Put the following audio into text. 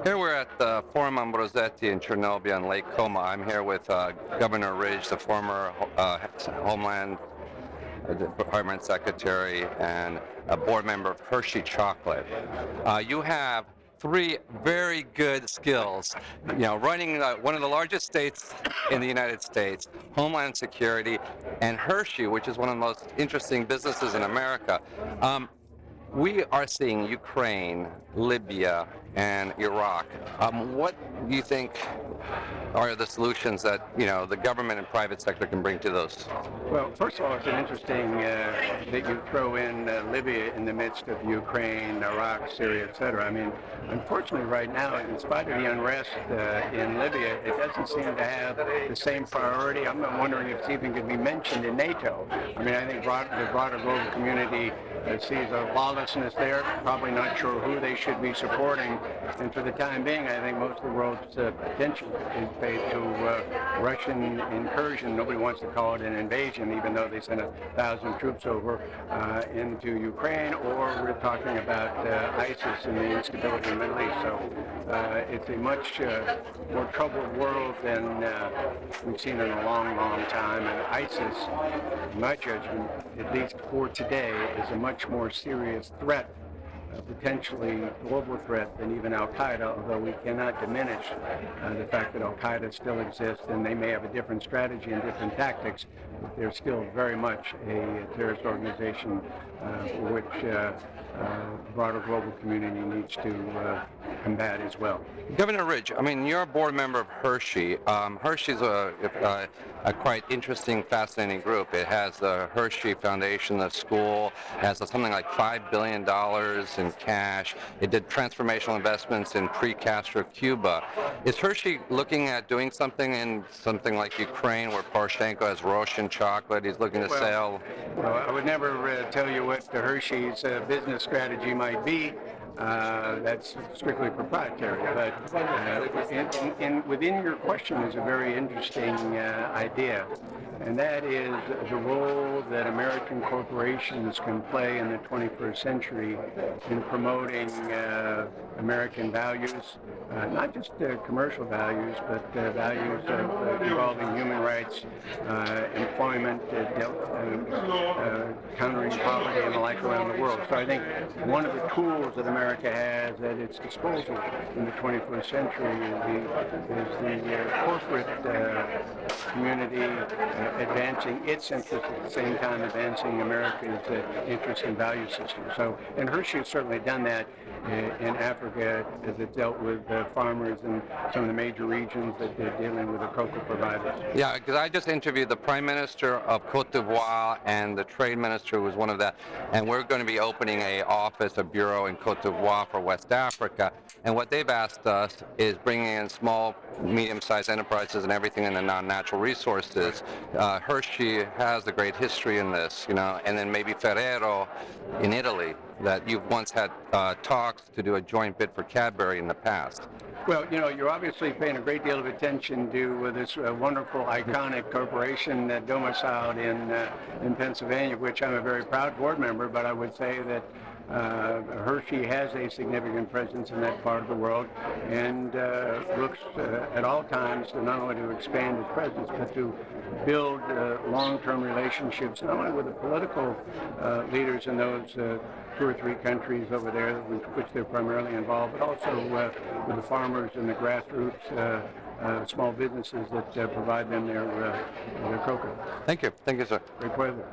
Here we're at the Forum Ambrosetti in Cernobbio on Lake Como. I'm here with Governor Ridge, the former Homeland Department Secretary and a board member of Hershey Chocolate. You have three very good skills, running one of the largest states in the United States, Homeland Security, and Hershey, which is one of the most interesting businesses in America. We are seeing Ukraine, Libya, and Iraq. What do you think are the solutions that the government and private sector can bring to those? Well, first of all, it's interesting that you throw in Libya in the midst of Ukraine, Iraq, Syria, etc. I mean, unfortunately, right now, in spite of the unrest in Libya, it doesn't seem to have the same priority. I'm not wondering if it's even going to be mentioned in NATO. I mean, I think the broader global community sees a lawlessness there, probably not sure who they should be supporting. And for the time being, I think most of the world's attention is paid to Russian incursion. Nobody wants to call it an invasion, even though they sent 1,000 troops over into Ukraine, or we're talking about ISIS and the instability in the Middle East. So it's a much more troubled world than we've seen in a long, long time. And ISIS, in my judgment, at least for today, is a much more serious threat, potentially global threat, than even Al-Qaeda, although we cannot diminish the fact that Al-Qaeda still exists and they may have a different strategy and different tactics, but they're still very much a terrorist organization for which the broader global community needs to combat as well. Governor Ridge, I mean, you're a board member of Hershey. Hershey's a quite interesting, fascinating group. It has the Hershey Foundation, the school, has something like $5 billion in cash. It did transformational investments in pre-Castro Cuba. Is Hershey looking at doing something in something like Ukraine, where Poroshenko has Russian chocolate? He's looking to sell. Well, I would never tell you what the Hershey's business strategy might be. That's strictly proprietary, but within your question is a very interesting idea, and that is the role that American corporations can play in the 21st century in promoting American values, not just commercial values, but values involving human rights, employment, countering poverty and the like around the world. So I think one of the tools that America has at its disposal in the 21st century is the corporate community advancing its interests at the same time advancing America's interests and value system. So, and Hershey has certainly done that in Africa as it dealt with farmers in some of the major regions that they're dealing with the cocoa providers. Yeah, because I just interviewed the Prime Minister of Cote d'Ivoire and the Trade Minister was one of that, and we're going to be opening a bureau in Cote d'Ivoire for West Africa, and what they've asked us is bringing in small, medium-sized enterprises and everything in the non-natural resources. Hershey has a great history in this, and then maybe Ferrero in Italy, that you've once had talks to do a joint bid for Cadbury in the past. Well, you're obviously paying a great deal of attention to this wonderful, iconic corporation domiciled in Pennsylvania, which I'm a very proud board member, but I would say that Hershey has a significant presence in that part of the world and looks at all times to not only to expand its presence, but to build long-term relationships, not only with the political leaders in those 2 or 3 countries over there with which they're primarily involved, but also with the farmers and the grassroots small businesses that provide them their cocoa. Thank you. Thank you, sir. Great pleasure.